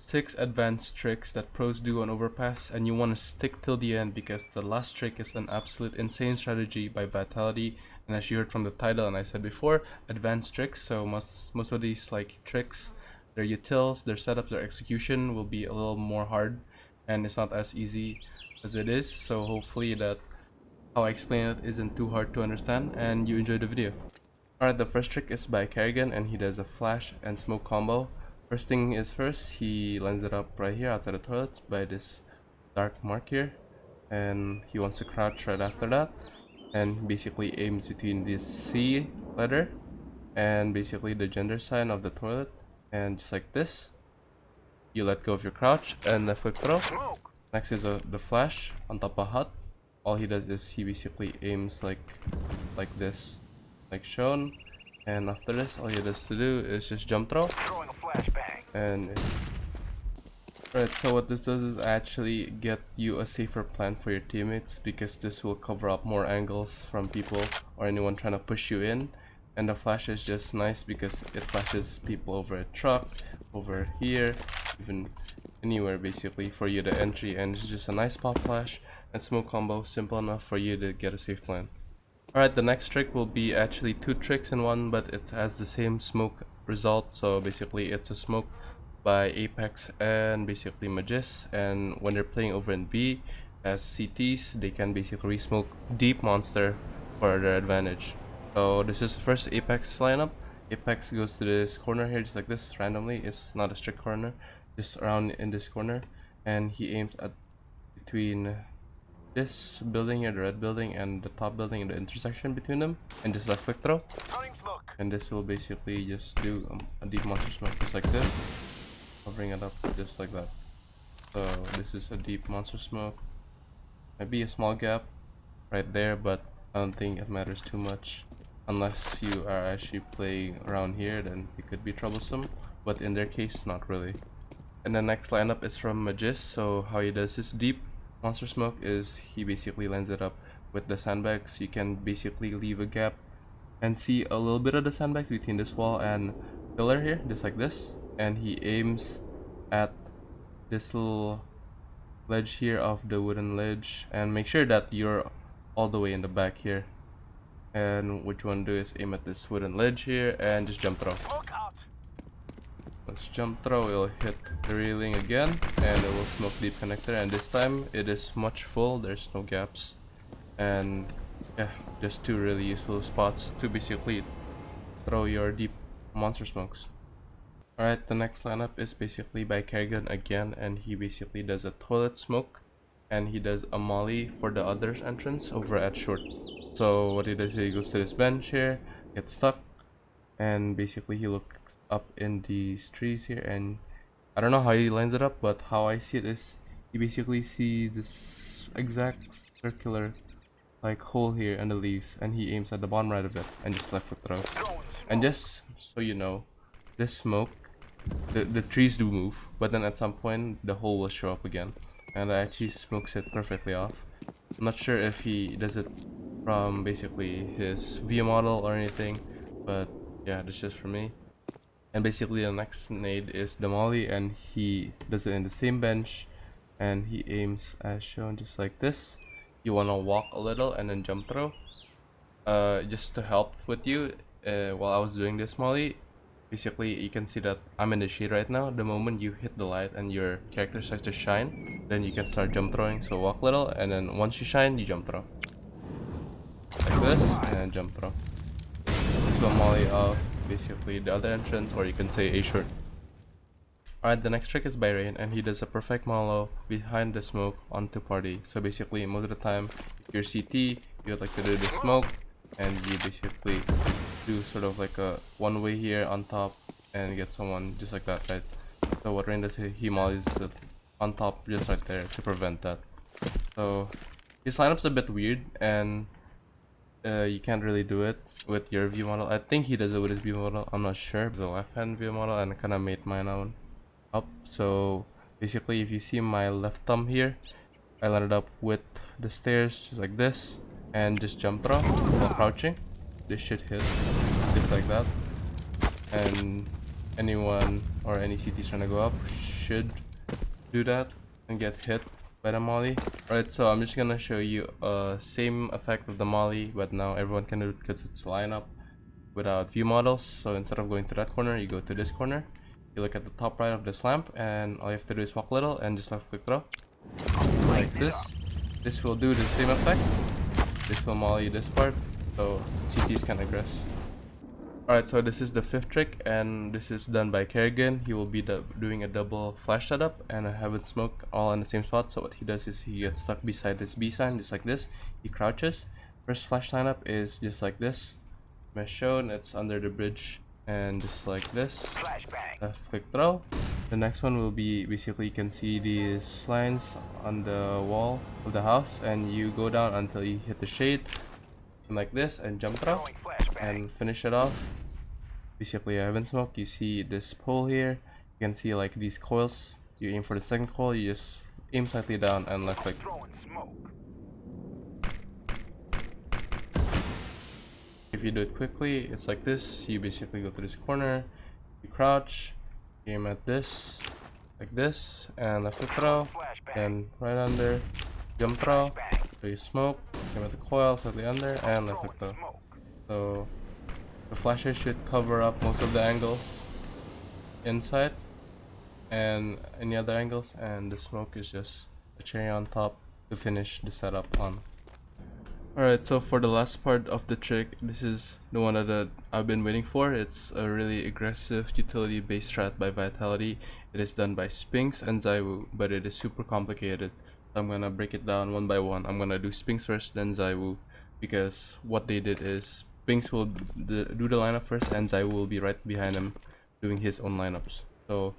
6 advanced tricks that pros do on Overpass, and you want to stick till the end because the last trick is an absolute insane strategy by Vitality. And as you heard from the title and I said before, advanced tricks, so most of these like tricks, their utils, their setups, their execution will be a little more hard, and it's not as easy as it is. So hopefully that how I explain it isn't too hard to understand and you enjoy the video. Alright, the first trick is by Kerrigan, and he does a flash and smoke combo. First thing is first, he lines it up right here outside the toilets by this dark mark here, and he wants to crouch right after that, and basically aims between this C letter and basically the gender sign of the toilet, and just like this, you let go of your crouch and the flip throw. Next is the flash on top of hut. All he does is he basically aims like this, like shown, and after this all he does to do is just jump throw. And right, so what this does is actually get you a safer plan for your teammates, because this will cover up more angles from people or anyone trying to push you in. And the flash is just nice because it flashes people over a truck, over here, even anywhere basically for you to entry, and it's just a nice pop flash and smoke combo, simple enough for you to get a safe plan. Alright, the next trick will be actually 2 tricks in one, but it has the same smoke result. So basically it's a smoke by Apex and basically Magis, and when they're playing over in B as CTs, they can basically smoke deep monster for their advantage. So this is the first Apex lineup. Apex goes to this corner here just like this randomly. It's not a strict corner, just around in this corner, and he aims at between this building here, the red building, and the top building, in the intersection between them, and just left click throw. And this will basically just do a deep monster smoke just like this, covering it up just like that. So this is a deep monster smoke. Maybe a small gap right there, but I don't think it matters too much unless you are actually playing around here, then it could be troublesome, but in their case not really. And the next lineup is from Magis. So how he does his deep monster smoke is he basically lines it up with the sandbags. You can basically leave a gap and see a little bit of the sandbags between this wall and pillar here, just like this, and he aims at this little ledge here of the wooden ledge, and make sure that you're all the way in the back here. And what you want to do is aim at this wooden ledge here and just jump throw. Let's jump throw, it'll hit the railing again, and it will smoke deep connector, and this time it is much full, there's no gaps. And yeah, just 2 really useful spots to basically throw your deep monster smokes. Alright, the next lineup is basically by Kerrigan again, and he basically does a toilet smoke, and he does a molly for the other entrance over at short. So what he does is he goes to this bench here, gets stuck, and basically he looks up in these trees here, and I don't know how he lines it up, but how I see it is you basically see this exact circular like hole here in the leaves, and he aims at the bottom right of it and just left foot throws. And just so you know, this smoke, the trees do move, but then at some point the hole will show up again, and that actually smokes it perfectly off. I'm not sure if he does it from basically his V model or anything, but yeah, that's just for me. And basically the next nade is the molly, and he does it in the same bench, and he aims as shown just like this. You want to walk a little and then jump throw. Just to help with you, while I was doing this molly, basically you can see that I'm in the shade right now. The moment you hit the light and your character starts to shine, then you can start jump throwing. So walk a little, and then once you shine, you jump throw like this, and then jump throw. This will molly off basically the other entrance, or you can say a short. Alright, the next trick is by Rain, and he does a perfect mollo behind the smoke onto party. So basically most of the time, if you're CT, you would like to do the smoke, and you basically do sort of like a one-way here on top and get someone just like that, right? So what Rain does, he mollies the on top just right there to prevent that. So his lineup's a bit weird, and you can't really do it with your view model. I think he does it with his view model, I'm not sure. It's a left-hand view model, and I kind of made mine own up. So basically if you see my left thumb here, I line it up with the stairs just like this, and just jump throw while crouching. This should hit just like that, and anyone or any CTs trying to go up should do that and get hit by the molly. Alright, so I'm just gonna show you same effect of the molly, but now everyone can do it because it's lineup without view models. So instead of going to that corner, you go to this corner, you look at the top right of this lamp, and all you have to do is walk a little and just left click throw like this. This will do the same effect. This will molly this part, so CTs can aggress. Alright, so this is the 5th trick, and this is done by Kerrigan. He will be doing a double flash setup and a heaven smoke all in the same spot. So what he does is he gets stuck beside this B sign just like this. He crouches. First flash lineup is just like this. As shown, it's under the bridge and just like this. Left click throw. The next one will be basically you can see these lines on the wall of the house, and you go down until you hit the shade and like this and jump throw and finish it off. Basically, I haven't smoked. You see this pole here, you can see like these coils. You aim for the second coil, you just aim slightly down and left click. If you do it quickly, it's like this. You basically go to this corner, you crouch, aim at this like this and left click throw, then right under, jump throw, so you smoke, aim at the coil, slightly under, and left click throw. So the flashes should cover up most of the angles inside and any other angles, and the smoke is just a cherry on top to finish the setup on. Alright, so for the last part of the trick, this is the one that I've been waiting for. It's a really aggressive utility based strat by Vitality. It is done by Spinks and Zaiwu, but it is super complicated. So I'm gonna break it down one by one. I'm gonna do Spinks first, then Zaiwu, because what they did is Spinks will do the lineup first, and Zaiwu will be right behind him doing his own lineups. So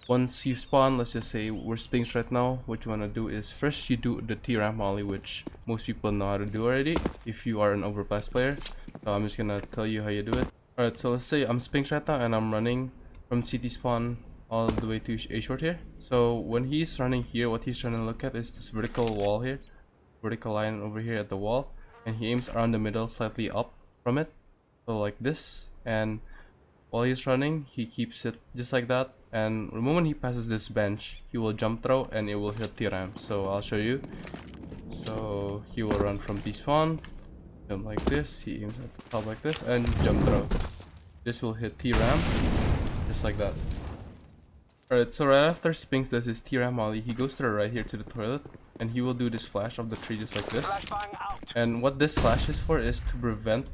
once you spawn, let's just say we're Spinks right now, what you want to do is first you do the T-ramp molly, which most people know how to do already if you are an Overpass player. So I'm just gonna tell you how you do it. Alright, so let's say I'm Spinks right now and I'm running from CT spawn all the way to A short here. So when he's running here, what he's trying to look at is this vertical wall here, vertical line over here at the wall, and he aims around the middle slightly up from it, so like this. And while he's running, he keeps it just like that, and the moment he passes this bench, he will jump throw and it will hit T-ramp. So I'll show you. So he will run from T-spawn, jump like this, he aims at the top like this, and jump throw. This will hit T-ramp, just like that. Alright, so right after Spinks does his T-ramp molly, he goes to the right here to the toilet, and he will do this flash of the tree just like this. And what this flash is for is to prevent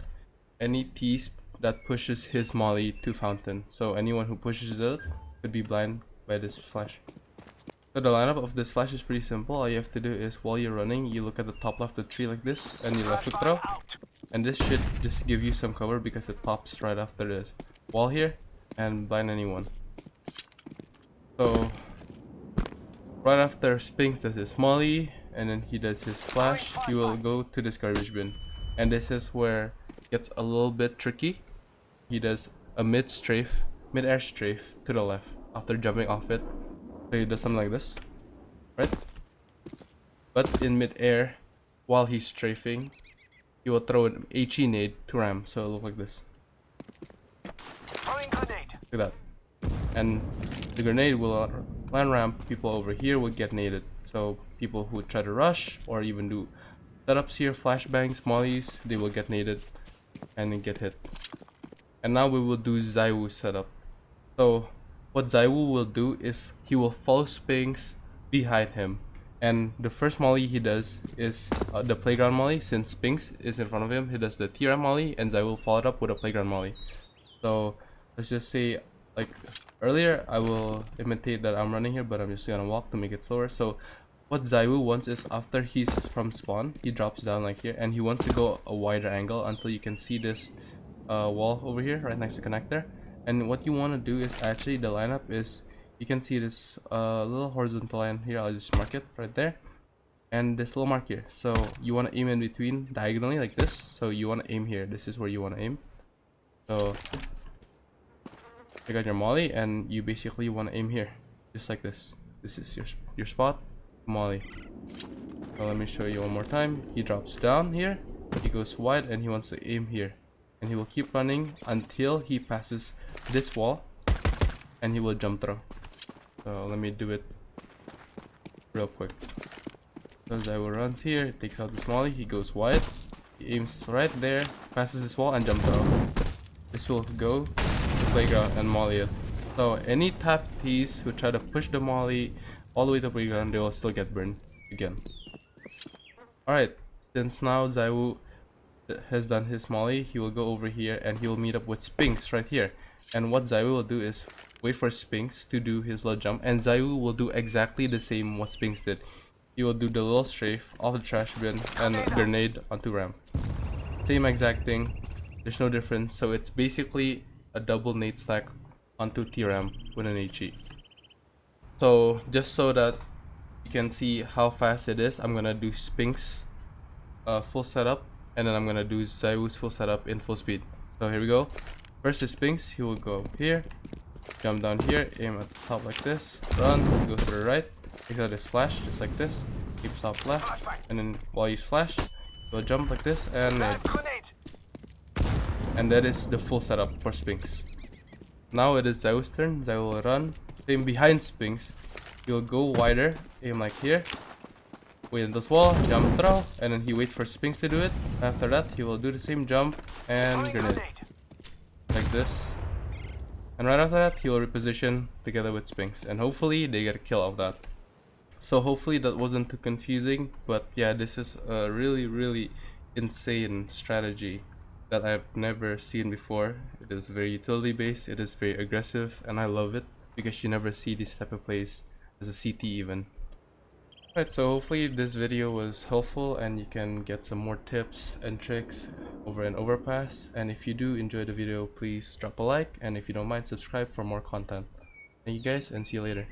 any T's that pushes his molly to fountain. So anyone who pushes it could be blind by this flash. So the lineup of this flash is pretty simple. All you have to do is while you're running, you look at the top left of the tree like this, and you left click throw. And this should just give you some cover because it pops right after this wall here and blind anyone. So right after Spinks does his molly and then he does his flash, he will go to this garbage bin. And this is where it gets a little bit tricky. He does a mid-air strafe to the left after jumping off it. So he does something like this, right? But in mid-air, while he's strafing, he will throw an HE nade to ram, so it'll look like this. Look at that. And the grenade will land ramp, people over here will get naded. So people who try to rush or even do setups here, flashbangs, mollies, they will get naded and then get hit. And now we will do Zaiwu setup. So what Zaiwu will do is he will follow Spinks behind him. And the first molly he does is the playground molly. Since Spinks is in front of him, he does the T-ramp molly, and Zaiwu will follow it up with a playground molly. So let's just say, like earlier, I will imitate that I'm running here, but I'm just gonna walk to make it slower. So what Zaiwu wants is after he's from spawn, he drops down like here, and he wants to go a wider angle until you can see this wall over here right next to connector. And what you want to do is actually the lineup is, you can see this little horizontal line here. I'll just mark it right there, and this little mark here. So you want to aim in between diagonally like this. So you want to aim here. This is where you want to aim. So you got your molly, and you basically want to aim here, just like this. This is your spot, molly. So let me show you one more time. He drops down here, he goes wide, and he wants to aim here, and he will keep running until he passes this wall, and he will jump throw. So let me do it real quick. So Zaiwu runs here, takes out this molly, he goes wide, he aims right there, passes this wall and jump throw. This will go to the playground and molly it. So any tap tees who try to push the molly all the way to the playground, they will still get burned again. Alright, since now Zaiwu has done his molly, he will go over here and he will meet up with Spinks right here. And what Zaiwu will do is wait for Spinks to do his little jump, and Zaiwu will do exactly the same what Spinks did. He will do the little strafe off the trash bin and grenade onto ramp. Same exact thing, there's no difference, so it's basically a double nade stack onto T-ramp with an HE. So just so that you can see how fast it is, I'm gonna do Spinks full setup, and then I'm gonna do Zaiwu's full setup in full speed. So here we go. First is Spinks, he will go here, jump down here, aim at the top like this, run, go to the right, takes out his flash just like this, keep stop left, and then while he's flash, he'll jump like this and that is the full setup for Spinks. Now it is Zaiwu's turn. Zaiwu will run, same behind Spinks. He'll go wider, aim like here, wait in this wall, jump throw, and then he waits for Spinks to do it. After that, he will do the same jump and grenade like this. And right after that, he will reposition together with Spinks, and hopefully they get a kill off that. So hopefully that wasn't too confusing, but yeah, this is a really insane strategy that I've never seen before. It is very utility based, it is very aggressive, and I love it because you never see these type of plays as a CT even. Right, so hopefully this video was helpful and you can get some more tips and tricks over an Overpass. And if you do enjoy the video, please drop a like, and if you don't mind, subscribe for more content. Thank you guys, and see you later.